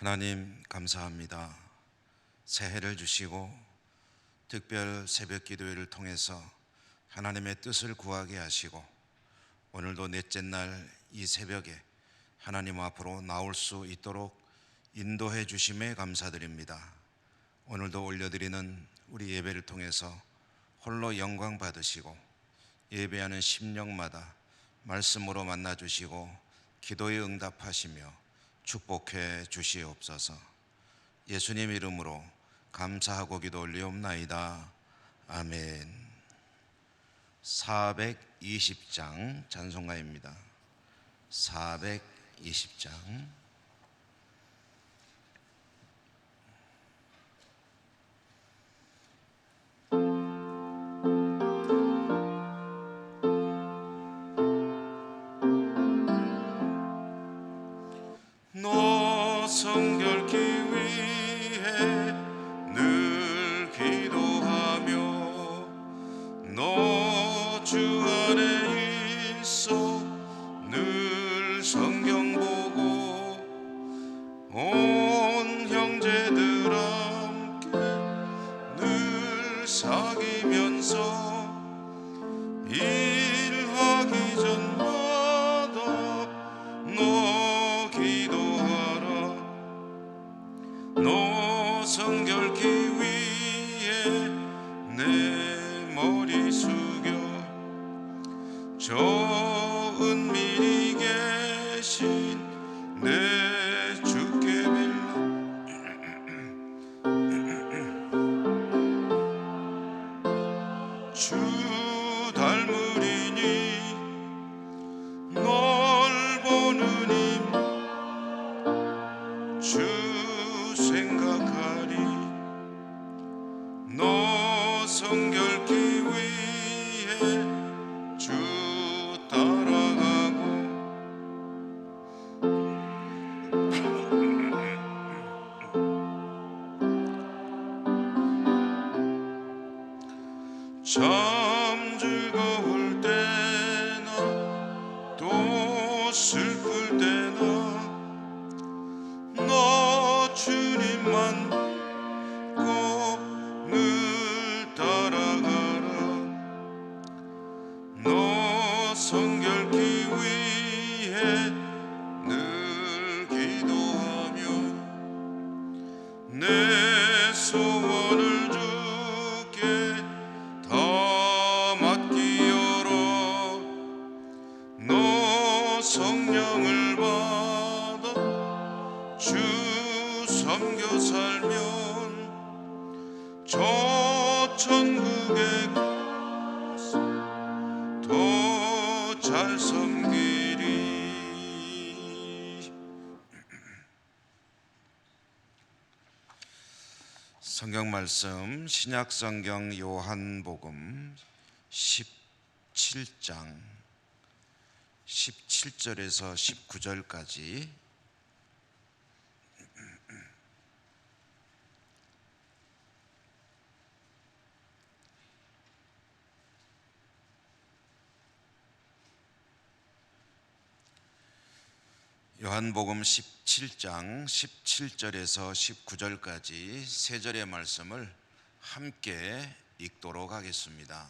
하나님 감사합니다. 새해를 주시고 특별 새벽 기도회를 통해서 하나님의 뜻을 구하게 하시고 오늘도 넷째 날 이 새벽에 하나님 앞으로 나올 수 있도록 인도해 주심에 감사드립니다. 오늘도 올려드리는 우리 예배를 통해서 홀로 영광 받으시고 예배하는 심령마다 말씀으로 만나 주시고 기도에 응답하시며 축복해 주시옵소서. 예수님 이름으로 감사하고 기도 올리옵나이다. 아멘. 420장 찬송가입니다. 420장. 너 성결케 위해 늘 기도하며 너 주 안에 있어 늘 성경 보고 온 형제들 함께 늘 사귀면서 일하기 전마다 너 기도하라. 너 성결케 위해 내 머리 숙여 저 은밀히 계신 내 주께 빌라. 주 닮으리니 널 보는 힘 주 생각하리. 너 성결케 위해 주 따라가고 참 즐거울 때나 또 슬플 때나 너 주님만 꼭 늘 따라가라. 너 성결케 위해 늘 기도하며 내 소원을 주께 다 맡기어라. 너 성령을 받아 주 섬겨 살면 저 천국에 더 잘 섬기리. 성경 말씀 신약 성경 요한복음 17장 17절에서 19절까지 요한복음 17장 17절에서 19절까지 세 절의 말씀을 함께 읽도록 하겠습니다.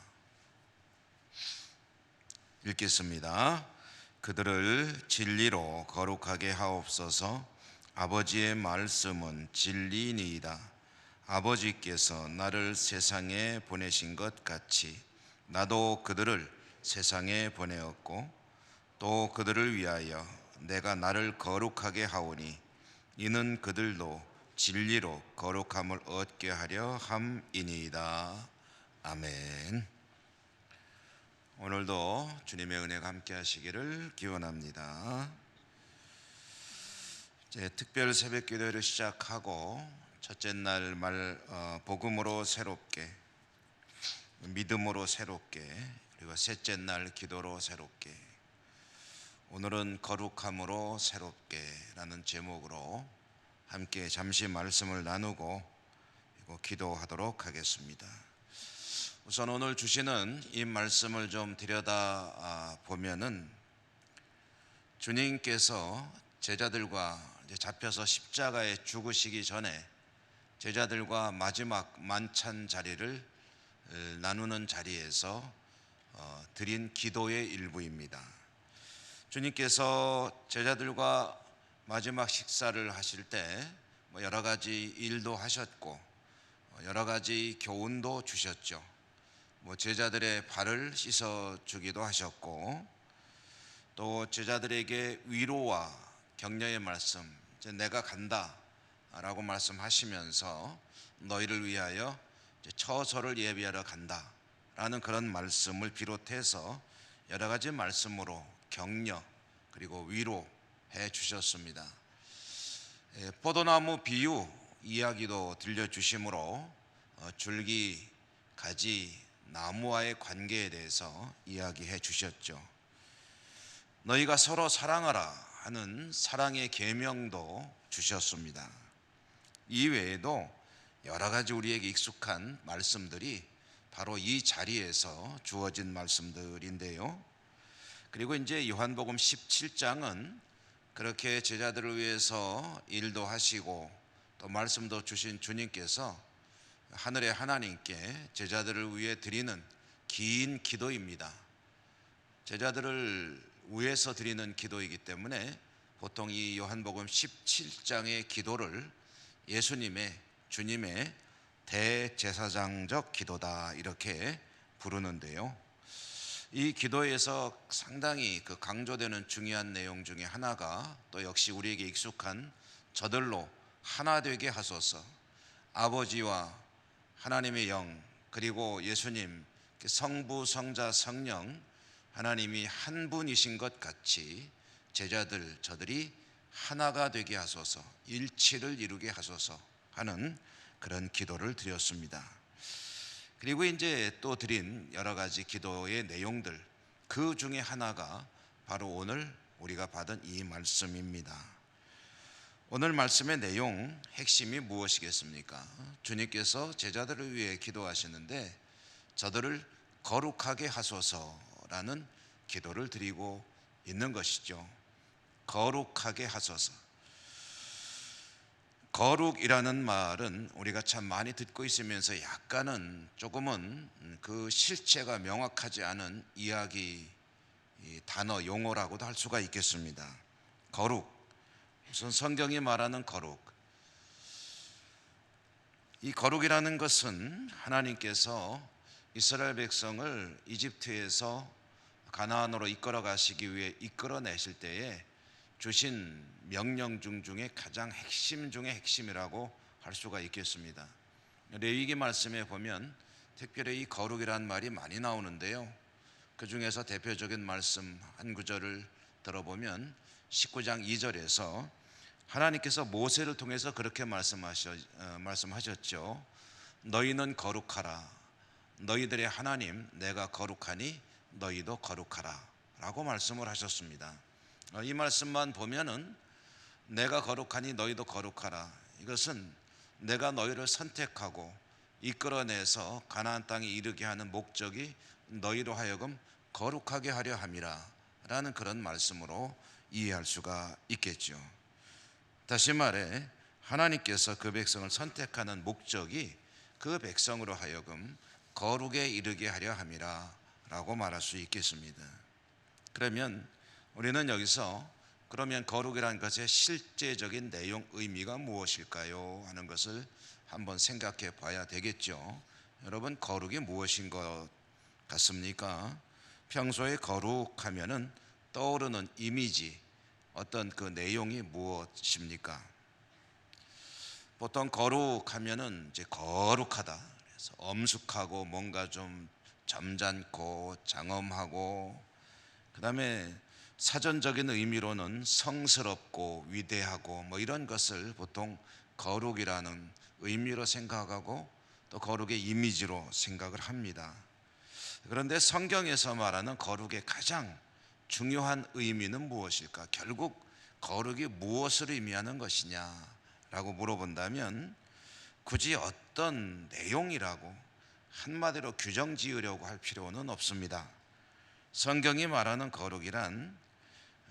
읽겠습니다. 그들을 진리로 거룩하게 하옵소서. 아버지의 말씀은 진리니이다. 아버지께서 나를 세상에 보내신 것 같이 나도 그들을 세상에 보내었고 또 그들을 위하여 내가 나를 거룩하게 하오니 이는 그들도 진리로 거룩함을 얻게 하려 함이니이다. 아멘. 오늘도 주님의 은혜가 함께 하시기를 기원합니다. 이제 특별 새벽 기도를 시작하고 첫째 날 복음으로 새롭게, 믿음으로 새롭게, 그리고 셋째 날 기도로 새롭게, 오늘은 거룩함으로 새롭게 라는 제목으로 함께 잠시 말씀을 나누고 그리고 기도하도록 하겠습니다. 우선 오늘 주시는 이 말씀을 좀 들여다 보면은 주님께서 제자들과 이제 잡혀서 십자가에 죽으시기 전에 제자들과 마지막 만찬 자리를 나누는 자리에서 드린 기도의 일부입니다. 주님께서 제자들과 마지막 식사를 하실 때 여러 가지 일도 하셨고 여러 가지 교훈도 주셨죠. 제자들의 발을 씻어 주기도 하셨고 또 제자들에게 위로와 격려의 말씀, 이제 내가 간다 라고 말씀하시면서 너희를 위하여 처소를 예비하러 간다 라는 그런 말씀을 비롯해서 여러 가지 말씀으로 격려 그리고 위로해 주셨습니다. 포도나무 비유 이야기도 들려주심으로 줄기, 가지, 나무와의 관계에 대해서 이야기해 주셨죠. 너희가 서로 사랑하라 하는 사랑의 계명도 주셨습니다. 이 외에도 여러 가지 우리에게 익숙한 말씀들이 바로 이 자리에서 주어진 말씀들인데요. 그리고 이제 요한복음 17장은 그렇게 제자들을 위해서 일도 하시고 또 말씀도 주신 주님께서 하늘의 하나님께 제자들을 위해 드리는 긴 기도입니다. 제자들을 위해서 드리는 기도이기 때문에 보통 이 요한복음 17장의 기도를 예수님의, 주님의 대제사장적 기도다 이렇게 부르는데요. 이 기도에서 상당히 강조되는 중요한 내용 중에 하나가 또 역시 우리에게 익숙한 저들로 하나 되게 하소서, 아버지와 하나님의 영 그리고 예수님 성부 성자 성령 하나님이 한 분이신 것 같이 제자들 저들이 하나가 되게 하소서, 일치를 이루게 하소서 하는 그런 기도를 드렸습니다. 그리고 이제 또 드린 여러 가지 기도의 내용들, 그 중에 하나가 바로 오늘 우리가 받은 이 말씀입니다. 오늘 말씀의 내용 핵심이 무엇이겠습니까? 주님께서 제자들을 위해 기도하시는데 저들을 거룩하게 하소서라는 기도를 드리고 있는 것이죠. 거룩하게 하소서. 거룩이라는 말은 우리가 참 많이 듣고 있으면서 약간은 조금은 그 실체가 명확하지 않은 이야기 단어 용어라고도 할 수가 있겠습니다. 거룩, 우선 성경이 말하는 거룩, 이 거룩이라는 것은 하나님께서 이스라엘 백성을 이집트에서 가나안으로 이끌어 가시기 위해 이끌어내실 때에 주신 명령 중에 가장 핵심 중에 핵심이라고 할 수가 있겠습니다. 레위기 말씀에 보면 특별히 이 거룩이라는 말이 많이 나오는데요. 그 중에서 대표적인 말씀 한 구절을 들어보면 19장 2절에서 하나님께서 모세를 통해서 그렇게 말씀하셨죠. 너희는 거룩하라. 너희들의 하나님 내가 거룩하니 너희도 거룩하라 라고 말씀을 하셨습니다. 이 말씀만 보면은 내가 거룩하니 너희도 거룩하라, 이것은 내가 너희를 선택하고 이끌어내서 가나안 땅에 이르게 하는 목적이 너희로 하여금 거룩하게 하려 함이라 라는 그런 말씀으로 이해할 수가 있겠죠. 다시 말해 하나님께서 그 백성을 선택하는 목적이 그 백성으로 하여금 거룩에 이르게 하려 함이라 라고 말할 수 있겠습니다. 그러면 우리는 여기서 그러면 거룩이라는 것의 실제적인 내용 의미가 무엇일까요? 하는 것을 한번 생각해 봐야 되겠죠. 여러분, 거룩이 무엇인 것 같습니까? 평소에 거룩하면은 떠오르는 이미지, 어떤 그 내용이 무엇입니까? 보통 거룩하면은 이제 거룩하다, 그래서 엄숙하고 뭔가 좀 점잖고 장엄하고, 그 다음에 사전적인 의미로는 성스럽고 위대하고 이런 것을 보통 거룩이라는 의미로 생각하고 또 거룩의 이미지로 생각을 합니다. 그런데 성경에서 말하는 거룩의 가장 중요한 의미는 무엇일까? 결국 거룩이 무엇을 의미하는 것이냐라고 물어본다면 굳이 어떤 내용이라고 한마디로 규정 지으려고 할 필요는 없습니다. 성경이 말하는 거룩이란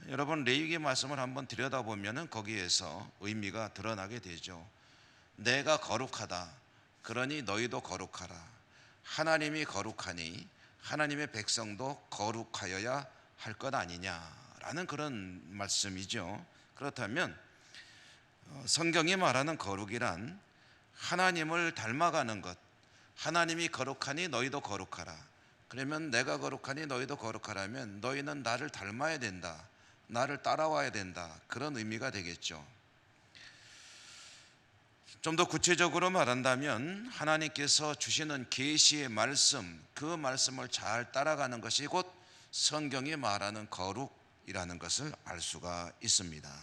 여러분 레위기 말씀을 한번 들여다보면 거기에서 의미가 드러나게 되죠. 내가 거룩하다, 그러니 너희도 거룩하라. 하나님이 거룩하니 하나님의 백성도 거룩하여야 할 것 아니냐라는 그런 말씀이죠. 그렇다면 성경이 말하는 거룩이란 하나님을 닮아가는 것, 하나님이 거룩하니 너희도 거룩하라. 그러면 내가 거룩하니 너희도 거룩하라면 너희는 나를 닮아야 된다, 나를 따라와야 된다, 그런 의미가 되겠죠. 좀 더 구체적으로 말한다면 하나님께서 주시는 계시의 말씀, 그 말씀을 잘 따라가는 것이 곧 성경이 말하는 거룩이라는 것을 알 수가 있습니다.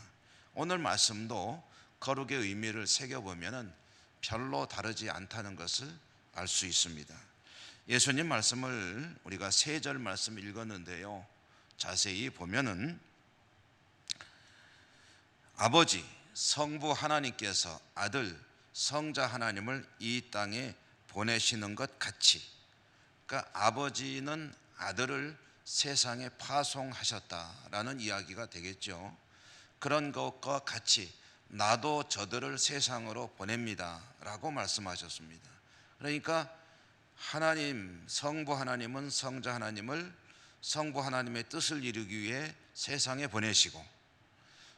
오늘 말씀도 거룩의 의미를 새겨보면 별로 다르지 않다는 것을 알 수 있습니다. 예수님 말씀을 우리가 세 절 말씀 읽었는데요, 자세히 보면은 아버지 성부 하나님께서 아들 성자 하나님을 이 땅에 보내시는 것 같이, 그러니까 아버지는 아들을 세상에 파송하셨다라는 이야기가 되겠죠. 그런 것과 같이 나도 저들을 세상으로 보냅니다 라고 말씀하셨습니다. 그러니까 하나님, 성부 하나님은 성자 하나님을 성부 하나님의 뜻을 이루기 위해 세상에 보내시고,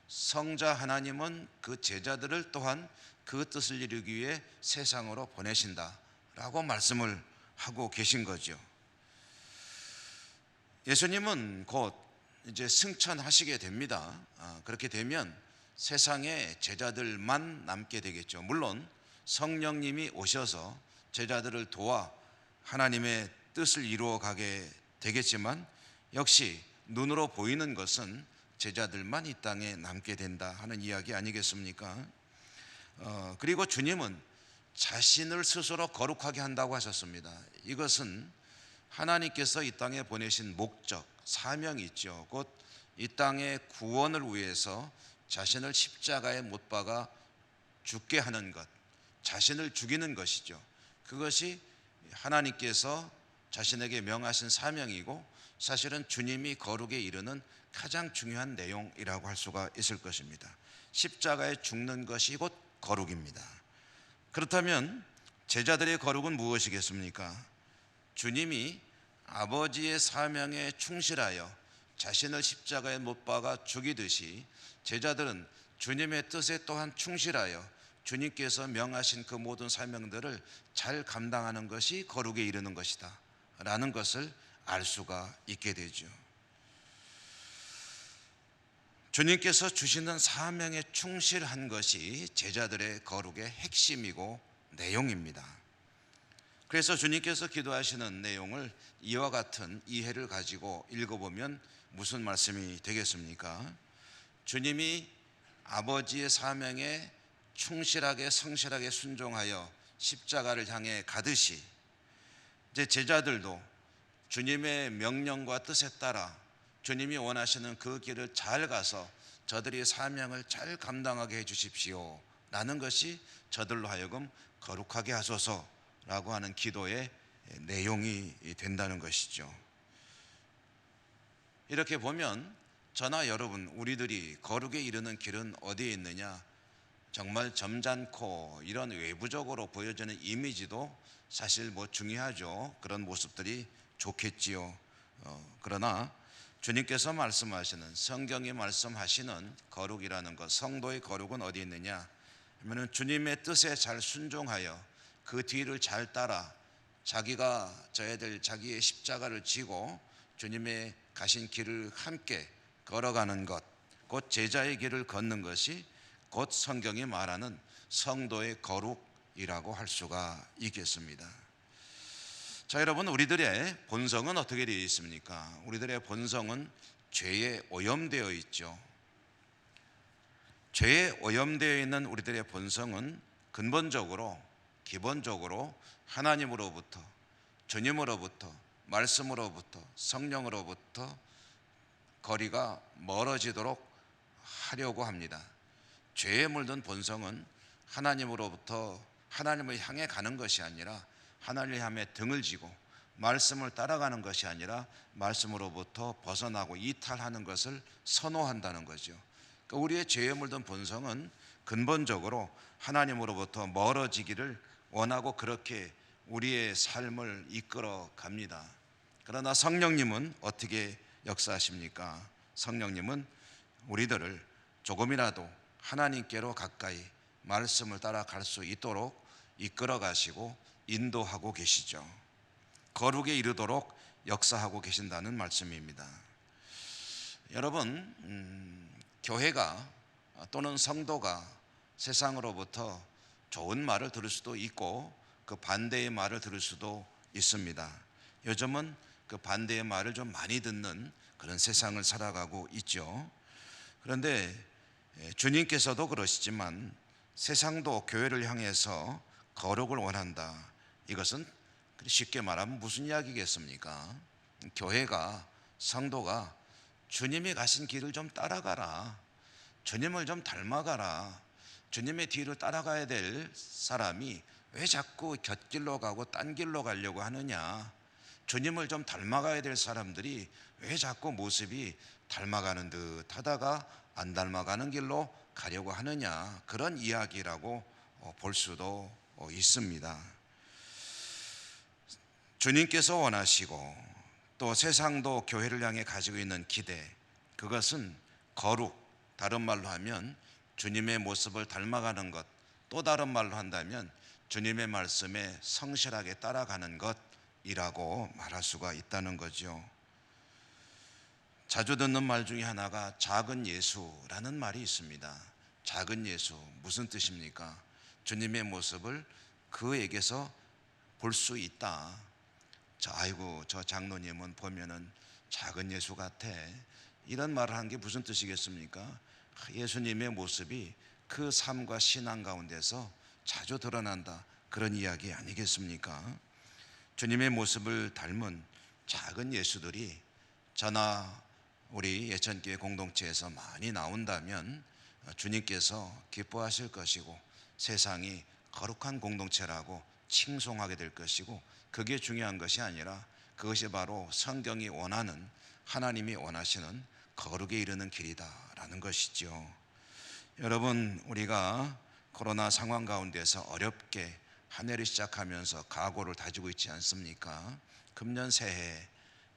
성자 하나님은 그 제자들을 또한 그 뜻을 이루기 위해 세상으로 보내신다라고 말씀을 하고 계신 거죠. 예수님은 곧 이제 승천하시게 됩니다. 그렇게 되면 세상에 제자들만 남게 되겠죠. 물론 성령님이 오셔서 제자들을 도와 하나님의 뜻을 이루어 가게 되겠지만 역시 눈으로 보이는 것은 제자들만 이 땅에 남게 된다 하는 이야기 아니겠습니까? 그리고 주님은 자신을 스스로 거룩하게 한다고 하셨습니다. 이것은 하나님께서 이 땅에 보내신 목적, 사명이 있죠. 곧 이 땅의 구원을 위해서 자신을 십자가에 못 박아 죽게 하는 것, 자신을 죽이는 것이죠. 그것이 하나님께서 자신에게 명하신 사명이고 사실은 주님이 거룩에 이르는 가장 중요한 내용이라고 할 수가 있을 것입니다. 십자가에 죽는 것이 곧 거룩입니다. 그렇다면 제자들의 거룩은 무엇이겠습니까? 주님이 아버지의 사명에 충실하여 자신을 십자가에 못 박아 죽이듯이 제자들은 주님의 뜻에 또한 충실하여 주님께서 명하신 그 모든 사명들을 잘 감당하는 것이 거룩에 이르는 것이다 라는 것을 알 수가 있게 되죠. 주님께서 주시는 사명에 충실한 것이 제자들의 거룩의 핵심이고 내용입니다. 그래서 주님께서 기도하시는 내용을 이와 같은 이해를 가지고 읽어보면 무슨 말씀이 되겠습니까? 주님이 아버지의 사명에 충실하게 성실하게 순종하여 십자가를 향해 가듯이 이제 제자들도 주님의 명령과 뜻에 따라 주님이 원하시는 그 길을 잘 가서 저들이 사명을 잘 감당하게 해 주십시오 라는 것이 저들로 하여금 거룩하게 하소서라고 하는 기도의 내용이 된다는 것이죠. 이렇게 보면 저나 여러분, 우리들이 거룩에 이르는 길은 어디에 있느냐, 정말 점잖고 이런 외부적으로 보여지는 이미지도 사실 중요하죠. 그런 모습들이 좋겠지요. 그러나 주님께서 말씀하시는, 성경이 말씀하시는 거룩이라는 것, 성도의 거룩은 어디 있느냐 하면 주님의 뜻에 잘 순종하여 그 뒤를 잘 따라 자기가 져야 될 자기의 십자가를 지고 주님의 가신 길을 함께 걸어가는 것, 곧 제자의 길을 걷는 것이 곧 성경이 말하는 성도의 거룩이라고 할 수가 있겠습니다. 자, 여러분, 우리들의 본성은 어떻게 되어 있습니까? 우리들의 본성은 죄에 오염되어 있죠. 죄에 오염되어 있는 우리들의 본성은 근본적으로, 기본적으로 하나님으로부터, 주님으로부터, 말씀으로부터, 성령으로부터 거리가 멀어지도록 하려고 합니다. 죄에 물든 본성은 하나님으로부터 하나님을 향해 가는 것이 아니라 하나님을 향해 등을 지고 말씀을 따라가는 것이 아니라 말씀으로부터 벗어나고 이탈하는 것을 선호한다는 거죠. 그러니까 우리의 죄에 물든 본성은 근본적으로 하나님으로부터 멀어지기를 원하고 그렇게 우리의 삶을 이끌어 갑니다. 그러나 성령님은 어떻게 역사하십니까? 성령님은 우리들을 조금이라도 하나님께로 가까이 말씀을 따라갈 수 있도록 이끌어 가시고 인도하고 계시죠. 거룩에 이르도록 역사하고 계신다는 말씀입니다. 여러분, 교회가 또는 성도가 세상으로부터 좋은 말을 들을 수도 있고 그 반대의 말을 들을 수도 있습니다. 요즘은 그 반대의 말을 좀 많이 듣는 그런 세상을 살아가고 있죠. 그런데 주님께서도 그러시지만 세상도 교회를 향해서 거룩을 원한다. 이것은 쉽게 말하면 무슨 이야기겠습니까? 교회가, 성도가 주님이 가신 길을 좀 따라가라. 주님을 좀 닮아가라. 주님의 뒤를 따라가야 될 사람이 왜 자꾸 곁길로 가고 딴 길로 가려고 하느냐. 주님을 좀 닮아가야 될 사람들이 왜 자꾸 모습이 닮아가는 듯 하다가 안 닮아가는 길로 가려고 하느냐. 그런 이야기라고 볼 수도 있습니다. 주님께서 원하시고 또 세상도 교회를 향해 가지고 있는 기대, 그것은 거룩, 다른 말로 하면 주님의 모습을 닮아가는 것, 또 다른 말로 한다면 주님의 말씀에 성실하게 따라가는 것이라고 말할 수가 있다는 거죠. 자주 듣는 말 중에 하나가 작은 예수라는 말이 있습니다. 작은 예수, 무슨 뜻입니까? 주님의 모습을 그에게서 볼 수 있다. 아이고, 저 장로님은 보면은 작은 예수 같아. 이런 말을 한 게 무슨 뜻이겠습니까? 예수님의 모습이 그 삶과 신앙 가운데서 자주 드러난다. 그런 이야기 아니겠습니까? 주님의 모습을 닮은 작은 예수들이 저나 우리 예천교회 공동체에서 많이 나온다면 주님께서 기뻐하실 것이고 세상이 거룩한 공동체라고 칭송하게 될 것이고, 그게 중요한 것이 아니라 그것이 바로 성경이 원하는, 하나님이 원하시는 거룩에 이르는 길이다라는 것이죠. 여러분, 우리가 코로나 상황 가운데서 어렵게 한 해를 시작하면서 각오를 다지고 있지 않습니까? 금년 새해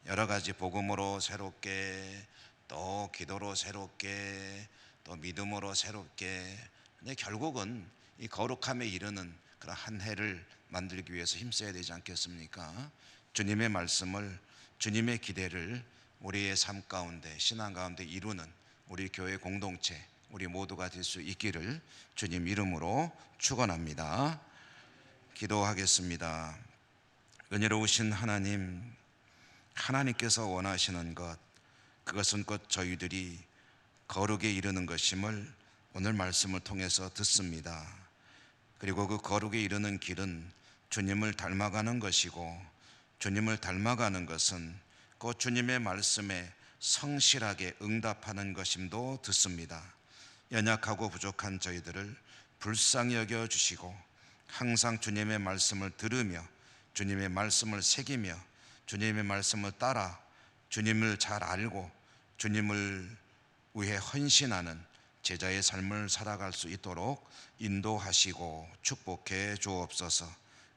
여러 가지 복음으로 새롭게, 또 기도로 새롭게, 또 믿음으로 새롭게, 근데 결국은 이 거룩함에 이르는 그런 한 해를 만들기 위해서 힘써야 되지 않겠습니까? 주님의 말씀을, 주님의 기대를 우리의 삶 가운데, 신앙 가운데 이루는 우리 교회 공동체, 우리 모두가 될 수 있기를 주님 이름으로 축원합니다. 기도하겠습니다. 은혜로우신 하나님, 하나님께서 원하시는 것, 그것은 곧 저희들이 거룩에 이르는 것임을 오늘 말씀을 통해서 듣습니다. 그리고 그 거룩에 이르는 길은 주님을 닮아가는 것이고, 주님을 닮아가는 것은 곧 주님의 말씀에 성실하게 응답하는 것임도 듣습니다. 연약하고 부족한 저희들을 불쌍히 여겨 주시고 항상 주님의 말씀을 들으며 주님의 말씀을 새기며 주님의 말씀을 따라 주님을 잘 알고 주님을 위해 헌신하는 제자의 삶을 살아갈 수 있도록 인도하시고 축복해 주옵소서.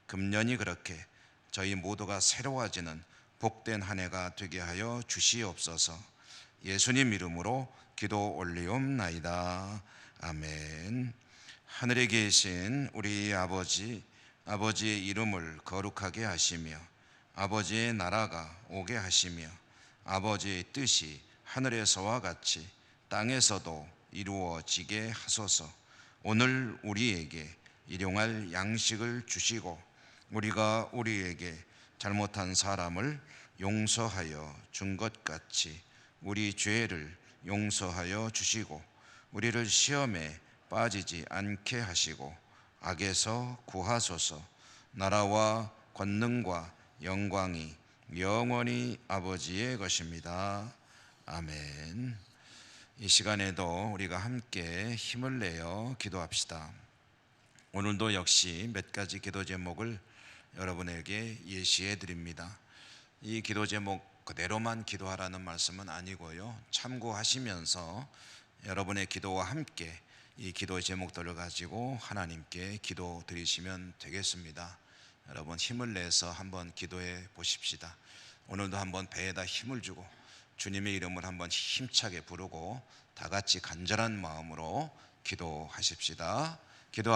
금년이 그렇게 저희 모두가 새로워지는 복된 한 해가 되게 하여 주시옵소서. 예수님 이름으로 기도 올리옵나이다. 아멘. 하늘에 계신 우리 아버지, 아버지의 이름을 거룩하게 하시며 아버지의 나라가 오게 하시며 아버지의 뜻이 하늘에서와 같이 땅에서도 이루어지게 하소서. 오늘 우리에게 일용할 양식을 주시고 우리가 우리에게 잘못한 사람을 용서하여 준 것 같이 우리 죄를 용서하여 주시고 우리를 시험에 빠지지 않게 하시고 악에서 구하소서. 나라와 권능과 영광이 영원히 아버지의 것입니다. 아멘. 이 시간에도 우리가 함께 힘을 내어 기도합시다. 오늘도 역시 몇 가지 기도 제목을 여러분에게 예시해 드립니다. 이 기도 제목 그대로만 기도하라는 말씀은 아니고요. 참고하시면서 여러분의 기도와 함께 이 기도 제목들을 가지고 하나님께 기도 드리시면 되겠습니다. 여러분 힘을 내서 한번 기도해 보십시다. 오늘도 한번 배에다 힘을 주고 주님의 이름을 한번 힘차게 부르고 다 같이 간절한 마음으로 기도하십시다. 기도